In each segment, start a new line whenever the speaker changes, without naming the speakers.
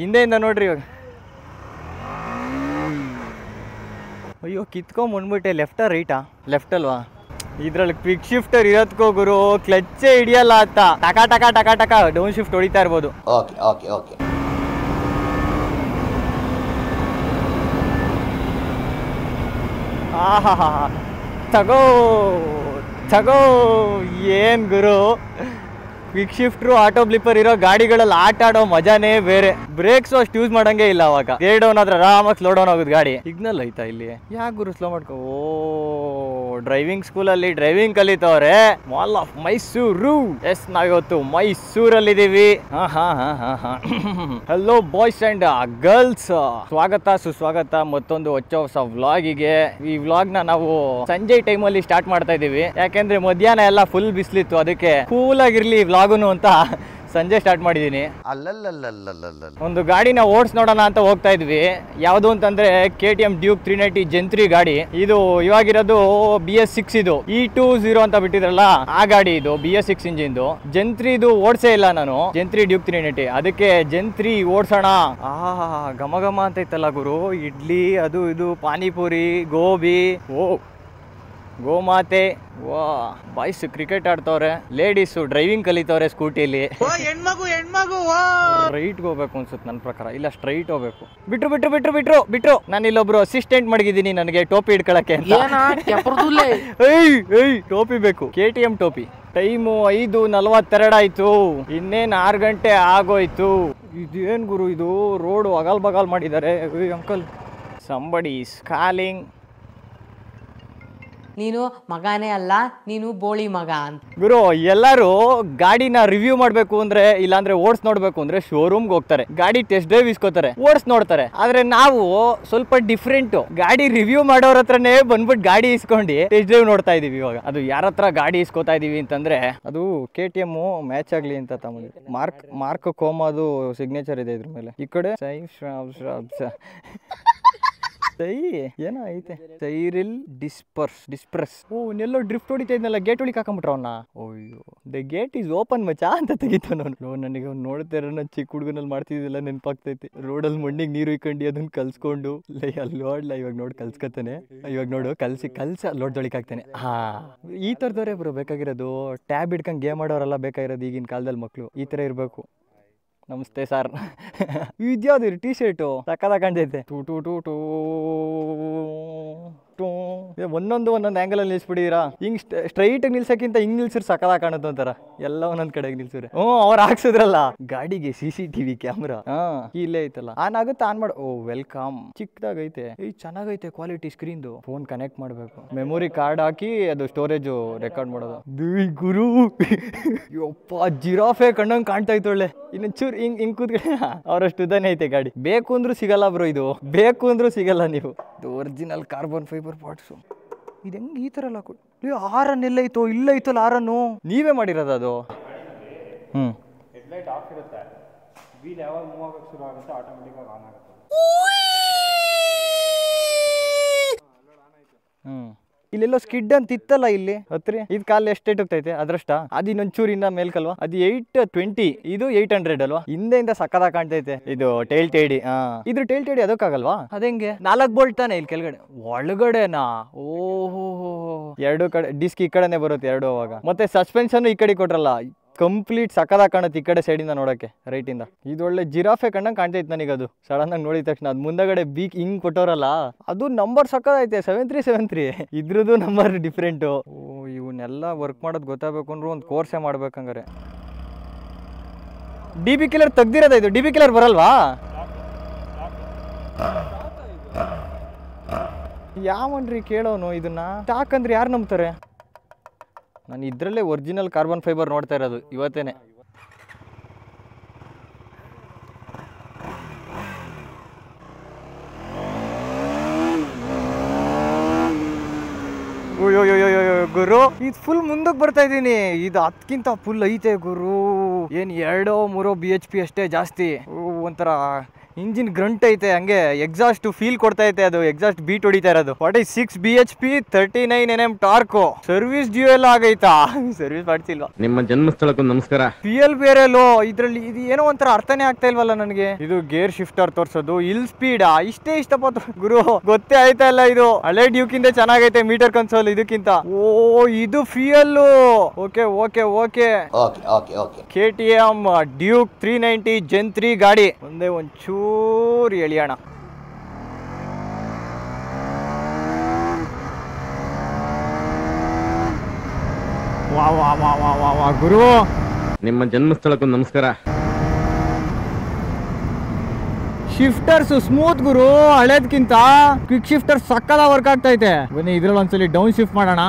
ಹಿಂದೆಯಿಂದ ನೋಡ್ರಿ ಇವಾಗ. ಅಯ್ಯೋ ಕಿತ್ಕೊಂಬಂದ್ಬಿಟ್ಟೆ. ಲೆಫ್ಟಾ ರೈಟಾ? ಲೆಫ್ಟ್ ಅಲ್ವಾ? ಇದ್ರಲ್ಲಿ ಕ್ವಿಕ್ ಶಿಫ್ಟರ್ ಇರೋದ್ಕೋ ಗುರು ಕ್ಲಚ್ಚೇ ಹಿಡಿಯಲ್ಲ ಅಂತ ಟಕ ಟಕ ಟಕ ಟಕ ಡೌನ್ ಶಿಫ್ಟ್ ಹೊಡಿತಾ ಇರ್ಬೋದು.
Okay okay okay.
ಆಹಾ ತಗೋ ತಗೋ. ಏನ್ ಗುರು ಕ್ವಿಕ್ ಶಿಫ್ಟ್ರು ಆಟೋ ಬ್ಲಿಪ್ಪರ್ ಇರೋ ಗಾಡಿಗಳಲ್ಲಿ ಆಟ ಆಡೋ ಮಜಾನೇ ಬೇರೆ. ಬ್ರೇಕ್ಸ್ ಅಷ್ಟು ಯೂಸ್ ಮಾಡಂಗೆ ಇಲ್ಲ ಅವಾಗ. ಗೇರ್ ಡೌನ್ ಆದ್ರೆ ಆರಾಮಾಗಿ ಸ್ಲೋ ಡೌನ್ ಆಗೋದು ಗಾಡಿ. ಸಿಗ್ನಲ್ ಐತಾ ಇಲ್ಲಿ? ಯಾಕೆ ಗುರು ಸ್ಲೋ ಮಾಡ್ಕೋ? ಓ ಡ್ರೈವಿಂಗ್ ಸ್ಕೂಲಲ್ಲಿ ಡ್ರೈವಿಂಗ್ ಕಲಿತವ್ರೆ. Mall of Mysuru. ಎಸ್ ನಾವಿವತ್ತು ಮೈಸೂರಲ್ಲಿ ಇದೀವಿ. ಹಲೋ ಬಾಯ್ಸ್ ಅಂಡ್ ಗರ್ಲ್ಸ್, ಸ್ವಾಗತ ಸುಸ್ವಾಗತ ಮತ್ತೊಂದು ಹೊಸ ವ್ಲಾಗಿಗೆ. ಈ ವ್ಲಾಗ್ ನಾವು ಸಂಜೆ ಟೈಮ್ ಅಲ್ಲಿ ಸ್ಟಾರ್ಟ್ ಮಾಡ್ತಾ ಇದೀವಿ. ಯಾಕೆಂದ್ರೆ ಮಧ್ಯಾಹ್ನ ಎಲ್ಲ ಫುಲ್ ಬಿಸಿಲಿತ್ತು, ಅದಕ್ಕೆ ಕೂಲ್ ಆಗಿರ್ಲಿ ವ್ಲಾಗುನು ಅಂತ ಸಂಜೆ ಸ್ಟಾರ್ಟ್ ಮಾಡಿದೀನಿ. ಒಂದು ಗಾಡಿನ ಓಡಿಸ್ ನೋಡೋಣ ಅಂತ ಹೋಗ್ತಾ ಇದ್ವಿ. ಯಾವುದು ಅಂತಂದ್ರೆ KTM ಡ್ಯೂಕ್ 390 Gen 3 ಗಾಡಿ. ಇದು ಇವಾಗಿರೋದು BS6. ಇದು E20 ಅಂತ ಬಿಟ್ಟಿದ್ರಲ್ಲ ಆ ಗಾಡಿ. ಇದು BS6 ಇಂಜಿನ್ದು. Gen 3 ಇದು ಓಡಿಸೇ ಇಲ್ಲ ನಾನು, Gen 3 ಡ್ಯೂಕ್ 390. ಅದಕ್ಕೆ Gen 3 ಓಡಿಸೋಣ. ಘಮ ಘಮ ಅಂತ ಇತ್ತಲ್ಲ ಗುರು. ಇಡ್ಲಿ ಅದು ಇದು ಪಾನಿಪುರಿ ಗೋಬಿ. ಗೋಮಾತೆ. ವಾ ಬಾಯ್ಸ್ ಕ್ರಿಕೆಟ್ ಆಡ್ತವ್ರೆ, ಲೇಡೀಸು ಡ್ರೈವಿಂಗ್ ಕಲಿತವ್ರೆ ಸ್ಕೂಟಿಲಿ. ರೈಟ್ ಹೋಗ್ಬೇಕು ಅನ್ಸುತ್ತೆ ನನ್ನ ಪ್ರಕಾರ. ಇಲ್ಲ ಸ್ಟ್ರೈಟ್ ಹೋಗ್ಬೇಕು. ಬಿಟ್ರು ನಾನು ಇಲ್ಲೊಬ್ರು ಅಸಿಸ್ಟೆಂಟ್ ಮಡಗಿದ್ದೀನಿ ನನಗೆ ಟೋಪಿ ಇಟ್ಕೊಳಕ್ಕೆ. ಟೋಪಿ ಬೇಕು, KTM ಟೋಪಿ. ಟೈಮು 5:42 ಆಯ್ತು. ಇನ್ನೇನು 6 ಗಂಟೆ ಆಗೋಯ್ತು. ಇದೇನ್ ಗುರು ಇದು? ರೋಡು ಅಗಲ್ ಬಗಲ್ ಮಾಡಿದ್ದಾರೆ. Uncle somebody is calling.
ನೀನು ಮಗನೇ ಅಲ್ಲ, ನೀನು ಬೋಳಿ ಮಗ ಅಂತ.
ಗುರು ಎಲ್ಲರೂ ಗಾಡಿನ ರಿವ್ಯೂ ಮಾಡ್ಬೇಕು ಅಂದ್ರೆ, ಇಲ್ಲಾಂದ್ರೆ ಓಡಿಸ್ ನೋಡ್ಬೇಕು ಅಂದ್ರೆ ಶೋರೂಮ್ಗೆ ಹೋಗ್ತಾರೆ, ಗಾಡಿ ಟೆಸ್ಟ್ ಡ್ರೈವ್ ಇಸ್ಕೋತಾರೆ, ಓಡಿಸ್ ನೋಡ್ತಾರೆ. ಆದ್ರೆ ನಾವು ಸ್ವಲ್ಪ ಡಿಫ್ರೆಂಟ್. ಗಾಡಿ ರಿವ್ಯೂ ಮಾಡೋರ ಹತ್ರನೇ ಬಂದ್ಬಿಟ್ಟು ಗಾಡಿ ಇಸ್ಕೊಂಡು ಟೆಸ್ಟ್ ಡ್ರೈವ್ ನೋಡ್ತಾ ಇದೀವಿ. ಇವಾಗ ಅದು ಯಾರ ಹತ್ರ ಗಾಡಿ ಇಸ್ಕೋತಾ ಇದೀವಿ ಅಂತಂದ್ರೆ, ಅದು KTM ಮ್ಯಾಚ್ ಆಗ್ಲಿ ಅಂತ ತಮಗೆ ಮಾರ್ಕ್ ಕೋಮಾದು ಸಿಗ್ನೇಚರ್ ಇದೆ ಇದ್ರ ಮೇಲೆ. ಈ ಕಡೆ ಏನೋ ಐತೆ ಸೈರಿಲ್ ಡಿಸ್ಪರ್ಸ್. ನೆಲ್ಲೋ ಡ್ರಿಫ್ಟ್ ಹೊಡಿತಾ ಇದ್ನಲ್ಲ, ಗೇಟ್ ಒಳಗೆ ಹಾಕೊಂಡ್ಬಿಟ್ರ ಅವನ್ನ. ಓಯ್ಯೋ ದ ಗೇಟ್ ಈಸ್ ಓಪನ್ ಮಚಾ ಅಂತ ತೆಗಿತಾನ ಅವನು. ನನಗೆ ಅವ್ನು ನೋಡ್ತಾರ ಚಿಕ್ಕ ಹುಡುಗನಲ್ಲಿ ಮಾಡ್ತಿದ್ದಿಲ್ಲ ನೆನಪಾಗ್ತೈತಿ. ರೋಡಲ್ಲಿ ಮಣ್ಣಿಗೆ ನೀರು ಇಕ್ಕೊಂಡು ಅದನ್ನ ಕಲ್ಸ್ಕೊಂಡು ಅಲ್ಲಿ ನೋಡ್ಲ ಇವಾಗ ನೋಡಿ ಕಲ್ಸ್ಕೊತಾನೆ. ಇವಾಗ ನೋಡು ಕಲ್ಸ ಲೋಡ್ದೊಳಿಕ್ ಹಾಕ್ತಾನೆ. ಈ ತರದವ್ರೆ ಬ್ರೋ ಬೇಕಾಗಿರೋದು. ಟ್ಯಾಬ್ ಹಿಡ್ಕೊಂಡು ಗೇಮ್ ಆಡೋರೆಲ್ಲ ಬೇಕಾಗಿರೋದು ಈಗಿನ ಕಾಲದಲ್ಲಿ ಮಕ್ಕಳು. ಈ ತರ ಇರ್ಬೇಕು. ನಮಸ್ತೆ ಸರ್. ಇದ್ಯಾವ್ದು ಟೀ ಶರ್ಟು ಸಕ್ಕದ ಕಾಣ್ತೈತೆ. ಒಂದೊಂದು ಆಂಗಲ್ ಅಲ್ಲಿ ನಿಲ್ಸ್ಬಿಟ್ಟಿರಾ. ಹಿಂಗ್ ಸ್ಟ್ರೈಟ್ ನಿಲ್ಸಕ್ಕಿಂತ ಹಿಂಗ್ ನಿಲ್ಸಿರ್ ಸಕ್ಕದ ಕಾಣುತ್ತೆ ಅಂತಾರ. ಎಲ್ಲ ಒಂದೊಂದ್ ಕಡೆಗೆ ನಿಲ್ಸಿದ್ರೆ. ಅವ್ರು ಹಾಕ್ಸಿದ್ರಲ್ಲ ಗಾಡಿಗೆ CCTV ಕ್ಯಾಮ್ರಾ. ಇಲ್ಲೇ ಐತಲ್ಲ, ಆನ್ ಆಗುತ್ತೆ. ಆನ್ ಮಾಡು. ವೆಲ್ಕಮ್. ಚಿಕ್ಕದಾಗೈತೆ. ಚೆನ್ನಾಗೈತೆ ಕ್ವಾಲಿಟಿ ಸ್ಕ್ರೀನ್ದು. ಫೋನ್ ಕನೆಕ್ಟ್ ಮಾಡ್ಬೇಕು, ಮೆಮೊರಿ ಕಾರ್ಡ್ ಹಾಕಿ ಅದು ಸ್ಟೋರೇಜ್ ರೆಕಾರ್ಡ್ ಮಾಡೋದು. ಗುರು ಯಪ್ಪ ಜಿರಾಫೆ ಕಣ್ಣಂಗ್ ಕಾಣ್ತಾ ಇತ್ತೊಳ್ಳೆ. ಇನ್ನೊಂಚೂರು ಹಿಂಗ್ ಕೂತ್ಕೊಳ್ಳಿ. ಅವರಷ್ಟು ಉದಾನೆ ಐತೆ ಗಾಡಿ. ಬೇಕು ಅಂದ್ರೂ ಸಿಗಲ್ಲ ಬ್ರೋ, ಇದು ಬೇಕು ಅಂದ್ರೂ ಸಿಗಲ್ಲ. ನೀವು ಒರಿಜಿನಲ್ ಕಾರ್ಬನ್ ಫೈಬರ್ ಪಾರ್ಟ್ಸು. ಇದು ಹೆಂಗ್ ಈ ತರ ಎಲ್ಲ ಆರನ್ ಎಲ್ಲೈತೋ? ಇಲ್ಲ ಐತಲ್ಲ ಆರನ್ನು. ನೀವೇ ಮಾಡಿರೋದು ಅದು? ಹೆಡ್ಲೈಟ್ ಆಫ್ ಇರುತ್ತೆ, ವೀಲ್ ಯಾವಾಗ ಮೂವ್ ಆಗಕ್ಕೆ ಶುರು ಆಗುತ್ತೆ ಆಟೋಮೆಟಿಕ್ ಆಗಿ ಆನ್ ಆಗುತ್ತೆ. ಇಲ್ಲೆಲ್ಲೋ ಸ್ಕಿಡ್ ಅಂತ ಇತ್ತಲ್ಲ ಇಲ್ಲಿ ಹತ್ರಿ. ಇದ್ ಕಾಲ ಎಷ್ಟು ಹೋಗ್ತೈತೆ ಅದ್ರಷ್ಟ? ಅದು ಇನ್ನೊಂಚೂರಿಂದ ಮೇಲ್ಕಲ್ವಾ? ಅದು 820, ಇದು 800 ಅಲ್ವಾ? ಹಿಂದೆಯಿಂದ ಸಕ್ಕದ ಕಾಣ್ತೈತೆ. ಇದು ಟೈಲ್ ಟೇಡಿ. ಇದ್ರ ಟೈಲ್ ಟೇಡಿ ಅದಕ್ಕಾಗಲ್ವಾ? ಅದೇಂಗೆ 4 ಬೋಲ್ಟ್ ತಾನೆ ಇಲ್ಲಿ ಕೆಳಗಡೆ. ಒಳಗಡೆನಾ? ಓಹೋ, 2 ಕಡೆ ಡಿಸ್ಕ್ ಈ ಕಡೆನೆ ಬರುತ್ತೆ 2 ಅವಾಗ. ಮತ್ತೆ ಸಸ್ಪೆನ್ಷನ್ ಈ ಕಡೆ ಕೊಟ್ರಲ್ಲ, ಕಂಪ್ಲೀಟ್ ಸಕ್ಕದ ಕಾಣುತ್ತೆ ಈ ಕಡೆ ಸೈಡಿಂದ ನೋಡಕ್ಕೆ, ರೈಟಿಂದ. ಇದು ಒಳ್ಳೆ ಜಿರಾಫೆ ಕಣ್ಣಂಗೆ ಕಾಣ್ತೈತೆ ನನಗೆ. ಅದು ಸಡನ್ ಆಗಿ ನೋಡಿದ ತಕ್ಷಣ ಅದು ಮುಂದಗಡೆ ಬೀಕ್ ಹಿಂಗ್ ಕೊಟ್ಟೋರಲ್ಲ, ಅದು ನಂಬರ್ ಸಕ್ಕದೈತೆ. 7373. ಇದ್ರದ್ದು ನಂಬರ್ ಡಿಫ್ರೆಂಟು. ಇವನ್ನೆಲ್ಲ ವರ್ಕ್ ಮಾಡೋದು ಗೊತ್ತಾಗಬೇಕು ಅಂದ್ರೆ ಒಂದು ಕೋರ್ಸೇ ಮಾಡ್ಬೇಕಂಗಾರೆ. DB ಕಿಲ್ಲರ್ ತೆಗ್ದಿರೋದ ಇದು? DB ಕಿಲ್ಲರ್ ಬರಲ್ವಾ? ಯಾವನ್ರಿ ಕೇಳೋನು ಇದನ್ನ? ಸ್ಟಾಕ್ ಅಂದ್ರೆ ಯಾರು ನಂಬ್ತಾರೆ? ನಾನು ಇದರಲ್ಲೇ ಒರಿಜಿನಲ್ ಕಾರ್ಬನ್ ಫೈಬರ್ ನೋಡ್ತಾ ಇರೋದು ಇವತ್ತೇನೆ. ಗುರು ಇದು ಫುಲ್ ಮುಂದಕ್ಕೆ ಬರ್ತಾ ಇದ್ದೀನಿ. ಇದು 10ಕ್ಕಿಂತ ಫುಲ್ ಐತೆ ಗುರು. ಏನು 2-3 BHP ಅಷ್ಟೇ ಜಾಸ್ತಿ. ಒಂಥರ ಇಂಜಿನ್ ಗ್ರಂಟ್ ಐತೆ, ಹಂಗೆ ಎಕ್ಸಾಸ್ಟ್ ಫೀಲ್ ಕೊಡ್ತಾ ಐತೆ, ಅದು ಎಕ್ಸಾಸ್ಟ್ ಬೀಟ್ ಹೊಡಿತಾ ಇರೋದು. 46 BHP 39 Nm torque. Service due ಎಲ್ಲ ಆಗೈತಾ? ಸರ್ವಿಸ್ ಮಾಡ್ತಿಲ್ವಾ?
ನಿಮ್ಮ ಜನ್ಮಸ್ಥಳಕ್ಕೂ ನಮಸ್ಕಾರ.
PL ಬೇರೆ ಲೋ ಇದ್ರಲ್ಲಿ. ಇದು ಏನೋ ಒಂಥರ ಅರ್ಥನೇ ಆಗ್ತಾ ಇಲ್ವಲ್ಲ ನನಗೆ. ಇದು ಗೇರ್ ಶಿಫ್ಟರ್ ತೋರ್ಸೋದು, ಹಿಲ್ ಸ್ಪೀಡ್ ಇಷ್ಟೇ ಇಷ್ಟಪಟ್ಟು ಗುರು ಗೊತ್ತೇ ಆಯ್ತಾ ಇಲ್ಲ. ಇದು ಹಳೆ ಡ್ಯೂಕಿಂದ ಚೆನ್ನಾಗೈತೆ ಮೀಟರ್ ಕನ್ಸೋಲ್ ಇದಕ್ಕಿಂತ. ಓ ಇದು fuel. Okay okay okay KTM Duke 390 Gen 3 ಗಾಡಿ. ಒಂದೇ ಒಂಚೂರು ಎಳಿಯೋಣ. ವಾ ವಾ ವಾ ವಾ ವಾ ವಾ ಗುರು.
ನಿಮ್ಮ ಜನ್ಮಸ್ಥಳಕ್ಕೂ ನಮಸ್ಕಾರ.
ಶಿಫ್ಟರ್ಸ್ ಸ್ಮೂತ್ ಗುರು, ಹಳೇದ್ಕಿಂತ ಕ್ವಿಕ್ ಶಿಫ್ಟರ್ ಸಕ್ಕದ ವರ್ಕ್ ಆಗ್ತಾ ಐತೆ. ಬನ್ನಿ ಇದ್ರಲ್ಲಿ ಒಂದ್ಸಲಿ ಡೌನ್ ಶಿಫ್ಟ್ ಮಾಡೋಣ.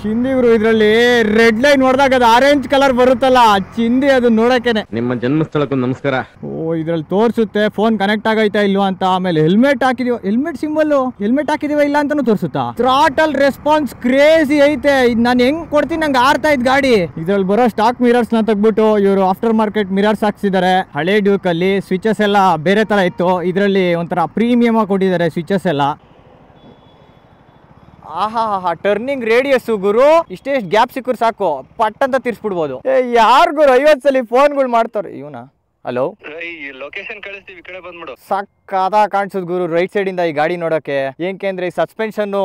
ಚಿಂದಿ ಗುರು, ಇದ್ರಲ್ಲಿ ರೆಡ್ ಲೈನ್ ನೋಡಿದಾಗ ಅದು ಆರೆಂಜ್ ಕಲರ್ ಬರುತ್ತಲ್ಲ, ಚಿಂದಿ ಅದು ನೋಡಕ್ಕೇನೆ.
ನಿಮ್ಮ ಜನ್ಮಸ್ಥಳಕ್ಕೂ ನಮಸ್ಕಾರ.
ಓ ಇದ್ರಲ್ಲಿ ತೋರಿಸುತ್ತೆ ಫೋನ್ ಕನೆಕ್ಟ್ ಆಗೈತಾ ಇಲ್ವಾ ಅಂತ. ಆಮೇಲೆ ಹೆಲ್ಮೆಟ್ ಹಾಕಿದೀವ, ಹೆಲ್ಮೆಟ್ ಸಿಂಬಲ್, ಹೆಲ್ಮೆಟ್ ಹಾಕಿದೀವ ಇಲ್ಲ ಅಂತಾನು ತೋರಿಸುತ್ತಾ. ಥ್ರಾಟಲ್ ರೆಸ್ಪಾನ್ಸ್ ಕ್ರೇಜಿ ಐತೆ. ನಾನು ಹೆಂಗ್ ಕೊಡ್ತೀನಿ ನಂಗೆ ಆರ್ತಾ ಇದ್ ಗಾಡಿ. ಇದ್ರಲ್ಲಿ ಬರೋ ಸ್ಟಾಕ್ ಮಿರರ್ಸ್ ನ ತೆಗ್ಬಿಟ್ಟು ಇವರು ಆಫ್ಟರ್ ಮಾರ್ಕೆಟ್ ಮಿರರ್ಸ್ ಹಾಕ್ಸಿದ್ದಾರೆ. ಹಳೆ ಡ್ಯೂಕ್ ಅಲ್ಲಿ ಸ್ವಿಚಸ್ ಎಲ್ಲ ಬೇರೆ ತರ ಇತ್ತು, ಇದರಲ್ಲಿ ಒಂಥರ ಪ್ರೀಮಿಯಮ್ ಆಗಿ ಕೊಟ್ಟಿದ್ದಾರೆ ಸ್ವಿಚಸ್ ಎಲ್ಲ. ಆಹಾ ಟರ್ನಿಂಗ್ ರೇಡಿಯಸ್ ಗುರು, ಇಷ್ಟೇ ಗ್ಯಾಪ್ ಸಿಕ್ಕರು ಸಾಕು, ಪಟ್ ಅಂತ ತಿರ್ಸ್ಬಿಡ್ಬೋದು. ಯಾರು ಗುರು 50 ಸಲ ಫೋನ್ಗಳು ಮಾಡ್ತಾರೆ ಇವನ. ಹಲೋ,
ಲೊಕೇಶನ್ ಕಳಿಸ್ತೀವಿ, ಈ ಕಡೆ ಬಂದ್ಬಿಡು.
ಸಕ್ಕದ ಕಾಣಿಸುದು ಗುರು ರೈಟ್ ಸೈಡ್ ಇಂದ ಈ ಗಾಡಿ ನೋಡಕ್ಕೆ. ಏಕೆಂದ್ರೆ ಈ ಸಸ್ಪೆನ್ಷನ್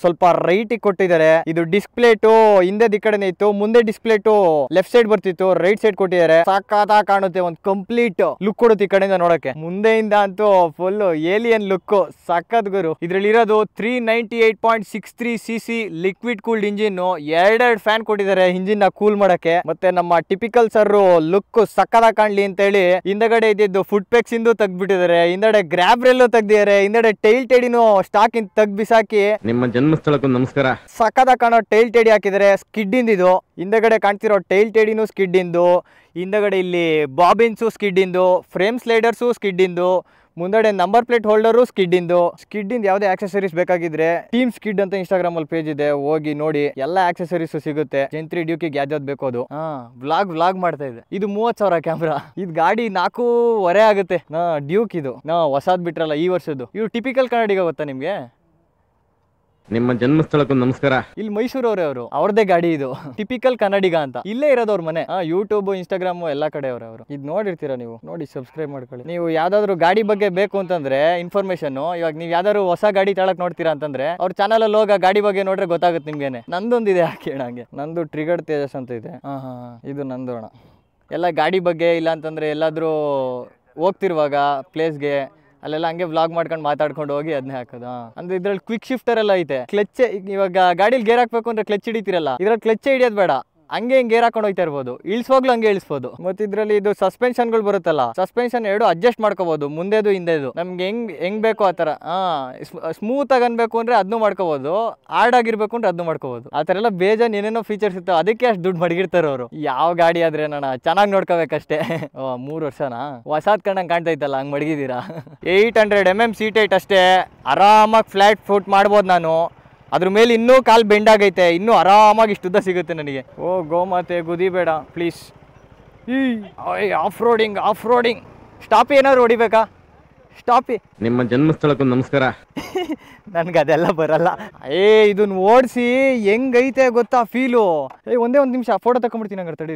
ಸ್ವಲ್ಪ ರೈಟ್ ಕೊಟ್ಟಿದ್ದಾರೆ. ಇದು ಡಿಸ್ಪ್ಲೇಟು ಹಿಂದೆ ಈ ಕಡೆನೇ ಇತ್ತು, ಮುಂದೆ ಡಿಸ್ಪ್ಲೇಟು ಲೆಫ್ಟ್ ಸೈಡ್ ಬರ್ತಿತ್ತು, ರೈಟ್ ಸೈಡ್ ಕೊಟ್ಟಿದ್ದಾರೆ. ಸಕ್ಕದ ಕಾಣುತ್ತೆ, ಒಂದು ಕಂಪ್ಲೀಟ್ ಲುಕ್ ಕೊಡುತ್ತೆ ಈ ಕಡೆಯಿಂದ ನೋಡಕ್ಕೆ. ಮುಂದೆಯಿಂದ ಅಂತೂ ಫುಲ್ ಏಲಿಯನ್ ಲುಕ್, ಸಕ್ಕತ್ ಗುರು. ಇದ್ರಲ್ಲಿ ಇರೋದು 398.63 cc ಲಿಕ್ವಿಡ್ ಕೂಲ್ಡ್ ಇಂಜಿನ್. ಎರಡೆರಡು ಫ್ಯಾನ್ ಕೊಟ್ಟಿದ್ದಾರೆ ಇಂಜಿನ್ ನ ಕೂಲ್ ಮಾಡಕ್ಕೆ. ಮತ್ತೆ ನಮ್ಮ ಟಿಪಿಕಲ್ ಸರ್ ಲುಕ್ ಸಕ್ಕದ ಕಾಣ್ಲಿ ಅಂತ ಹೇಳಿ ಹಿಂದಗಡೆ ಇದ್ದಿದ್ದು ಫುಟ್ ಪೆಕ್ಸ್ ಇಂದು ತೆಗ್ದ್ಬಿಟ್ಟಿದ್ದಾರೆ, ಹಿಂದಗಡೆ ಗ್ರಾಬ್ ರೆಲ್ಲೂ ತೆಗ್ದಿದ್ದಾರೆ, ಹಿಂದಗಡೆ ಟೈಲ್ ಟೇಡಿನೂ ಸ್ಟಾಕ್ ಇಂದ ತೆಗ್ದು ಬಿಸಾಕಿ.
ನಿಮ್ಮ ಜನ್ಮಸ್ಥಳಕ್ಕೂ ನಮಸ್ಕಾರ.
ಸಕ್ಕದ ಕಾಣೋ ಟೈಲ್ ಟೇಡಿ ಹಾಕಿದ್ದಾರೆ, ಸ್ಕಿಡ್ ಇಂದಿದು. ಹಿಂದಗಡೆ ಕಾಣ್ತಿರೋ ಟೈಲ್ ಟೇಡಿನೂ ಸ್ಕಿಡ್ ಇಂದು, ಹಿಂದಗಡೆ ಇಲ್ಲಿ ಬಾಬಿನ್ಸು ಸ್ಕಿಡ್ ಇಂದು, ಫ್ರೇಮ್ ಸ್ಲೈಡರ್ಸು ಸ್ಕಿಡ್ ಇಂದು, ಮುಂದಡೆ ನಂಬರ್ ಪ್ಲೇಟ್ ಹೋಲ್ಡರು ಸ್ಕಿಡ್ ಇಂದು. ಸ್ಕಿಡ್ ಇಂದ ಯಾವುದೇ ಆಕ್ಸೆಸರೀಸ್ ಬೇಕಾಗಿದ್ರೆ ಟೀಮ್ ಸ್ಕಿಡ್ ಅಂತ ಇನ್ಸ್ಟಾಗ್ರಾಮ್ ಅಲ್ಲಿ ಪೇಜ್ ಇದೆ, ಹೋಗಿ ನೋಡಿ, ಎಲ್ಲ ಆಕ್ಸೆಸರೀಸ್ ಸಿಗುತ್ತೆ. Gen 3 ಡ್ಯೂಕಿಗೆ ಯಾವ್ದು ಬೇಕೋ ಅದು. ವ್ಲಾಗ್ ಮಾಡ್ತಾ ಇದೆ. ಇದು 30,000 ಕ್ಯಾಮ್ರಾ. ಇದು ಗಾಡಿ 4.5 ಆಗುತ್ತೆ. ಡ್ಯೂಕ್ ಇದು ಹೊಸಾದ್ ಬಿಟ್ರಲ್ಲ ಈ ವರ್ಷದ್ದು. ಇವು ಟಿಪಿಕಲ್ ಕನ್ನಡಿಗ ಗೊತ್ತಾ ನಿಮ್ಗೆ?
ನಿಮ್ಮ ಜನ್ಮಸ್ಥಳಕ್ಕೂ ನಮಸ್ಕಾರ.
ಇಲ್ಲಿ ಮೈಸೂರವ್ರೆ ಅವರು, ಅವ್ರದೇ ಗಾಡಿ ಇದು, ಟಿಪಿಕಲ್ ಕನ್ನಡಿಗ ಅಂತ. ಇಲ್ಲೇ ಇರೋದವ್ರ ಮನೆ. ಯೂಟ್ಯೂಬ್ ಇನ್ಸ್ಟಾಗ್ರಾಮ್ ಎಲ್ಲಾ ಕಡೆ ಅವರು. ಇದು ನೋಡಿರ್ತೀರಾ ನೀವು, ನೋಡಿ ಸಬ್ಸ್ಕ್ರೈಬ್ ಮಾಡ್ಕೊಳ್ಳಿ. ನೀವು ಯಾವ್ದಾದ್ರು ಗಾಡಿ ಬಗ್ಗೆ ಬೇಕು ಅಂತಂದ್ರೆ ಇನ್ಫಾರ್ಮೇಶನ್, ಇವಾಗ ನೀವು ಯಾವ್ದಾದ್ರು ಹೊಸ ಗಾಡಿ ತಗೊಳಕ್ ನೋಡ್ತೀರಾ ಅಂತಂದ್ರೆ ಅವ್ರ ಚಾನಲ್ ಅಲ್ಲಿ ಹೋಗ ಗಾಡಿ ಬಗ್ಗೆ ನೋಡ್ರೆ ಗೊತ್ತಾಗುತ್ತೆ ನಿಮ್ಗೇನೆ. ನಂದೊಂದಿದೆ ಹಾಕಿ ಹಂಗೆ, ನಂದು ಟ್ರಿಗರ್ಡ್ ತೇಜಸ್ ಅಂತ ಇದೆ. ಇದು ನಂದು ಅಣ್ಣ. ಎಲ್ಲ ಗಾಡಿ ಬಗ್ಗೆ ಇಲ್ಲ ಅಂತಂದ್ರೆ ಎಲ್ಲಾದ್ರೂ ಹೋಗ್ತಿರುವಾಗ ಪ್ಲೇಸ್ಗೆ ಅಲ್ಲೆಲ್ಲ ಹಂಗೆ ವ್ಲಾಗ್ ಮಾಡ್ಕೊಂಡು ಮಾತಾಡ್ಕೊಂಡು ಹೋಗಿ ಅದನ್ನೇ ಹಾಕೋದು. ಅಂದ್ರೆ ಇದ್ರಲ್ಲಿ ಕ್ವಿಕ್ ಶಿಫ್ಟರ್ ಎಲ್ಲ ಐತೆ. ಕ್ಲಚ್ ಇವಾಗ ಗಾಡಿಲಿ ಗೇರ್ ಹಾಕ್ಬೇಕು ಅಂದ್ರೆ ಕ್ಲಚ್ ಹಿಡಿತಿರಲ್ಲ, ಇದ್ರಲ್ಲಿ ಕ್ಲಚ್ ಹಿಡಿಯೋದು ಬೇಡ, ಹಂಗೆ ಗೇರ್ ಹಾಕೊಂಡು ಹೋಗ್ತಾ ಇರ್ಬೋದು, ಇಳಿಸುವಾಗ್ಲೂ ಹಂಗೆ ಇಳಿಸ್ಬೋದು. ಮತ್ತೆ ಇದ್ರಲ್ಲಿ ಇದು ಸಸ್ಪೆನ್ಷನ್ಗಳು ಬರುತ್ತಲ್ಲ, ಸಸ್ಪೆನ್ಷನ್ ಎರಡು ಅಡ್ಜಸ್ಟ್ ಮಾಡ್ಕೋಬಹುದು, ಮುಂದೆದು ಹಿಂದೆದು ನಮ್ಗೆ ಹೆಂಗ್ ಬೇಕೋ ಆ ತರ. ಸ್ಮೂತ್ ಆಗಿ ಅನ್ಬೇಕು ಅಂದ್ರೆ ಅದನ್ನು ಮಾಡ್ಕೋಬಹುದು, ಹಾರ್ಡ್ ಆಗಿರ್ಬೇಕು ಅಂದ್ರೆ ಅದನ್ನು ಮಾಡ್ಕೋಬಹುದು. ಆ ತರ ಎಲ್ಲ ಬೇಜಾನ್ ಏನೇನೋ ಫೀಚರ್ಸ್ ಇತ್ತು, ಅದಕ್ಕೆ ಅಷ್ಟು ದುಡ್ಡು ಮಡಗಿರ್ತಾರೆ ಅವರು. ಯಾವ ಗಾಡಿ ಆದ್ರೆ ನಾನು ಚೆನ್ನಾಗಿ ನೋಡ್ಕೋಬೇಕಷ್ಟೇ. 3 ವರ್ಷನಾ ಹೊಸಾದ್ ಕಣ್ಣಂಗೆ ಕಾಣ್ತಾ ಇತ್ತಲ್ಲ, ಹಂಗ್ ಮಡಗಿದ್ದೀರಾ. 800 mm ಸೀಟ್ ಐಟ್ ಅಷ್ಟೇ, ಆರಾಮಾಗಿ ಫ್ಲಾಟ್ ಫುಟ್ ಮಾಡ್ಬೋದು ನಾನು. ಅದ್ರ ಮೇಲೆ ಇನ್ನೂ ಕಾಲ್ ಬೆಂಡ್ ಆಗೈತೆ, ಇನ್ನೂ ಆರಾಮಾಗಿ ಇಷ್ಟುದ್ದ ಸಿಗುತ್ತೆ ನನಗೆ. ಓ ಗೋಮಾತೆ ಗುದಿಬೇಡ ಪ್ಲೀಸ್. ಆಫ್ ರೋಡಿಂಗ್ ಸ್ಟಾಪಿ. ಏನಾದ್ರು ಹೊಡಿಬೇಕಾ? ಸ್ಟಾಪಿ.
ನಿಮ್ಮ ಜನ್ಮಸ್ಥಳಕ್ಕೂ ನಮಸ್ಕಾರ.
ನನ್ಗೆ ಅದೆಲ್ಲ ಬರಲ್ಲ. ಇದನ್ನ ಓಡಿಸಿ ಹೆಂಗೈತೆ ಗೊತ್ತಾ ಫೀಲು. ಒಂದೇ ಒಂದು ನಿಮಿಷ ಫೋಟೋ ತಕೊಂಡ್ಬಿಡ್ತೀನಿ ಹಂಗಾರೆ, ತಡೀರಿ.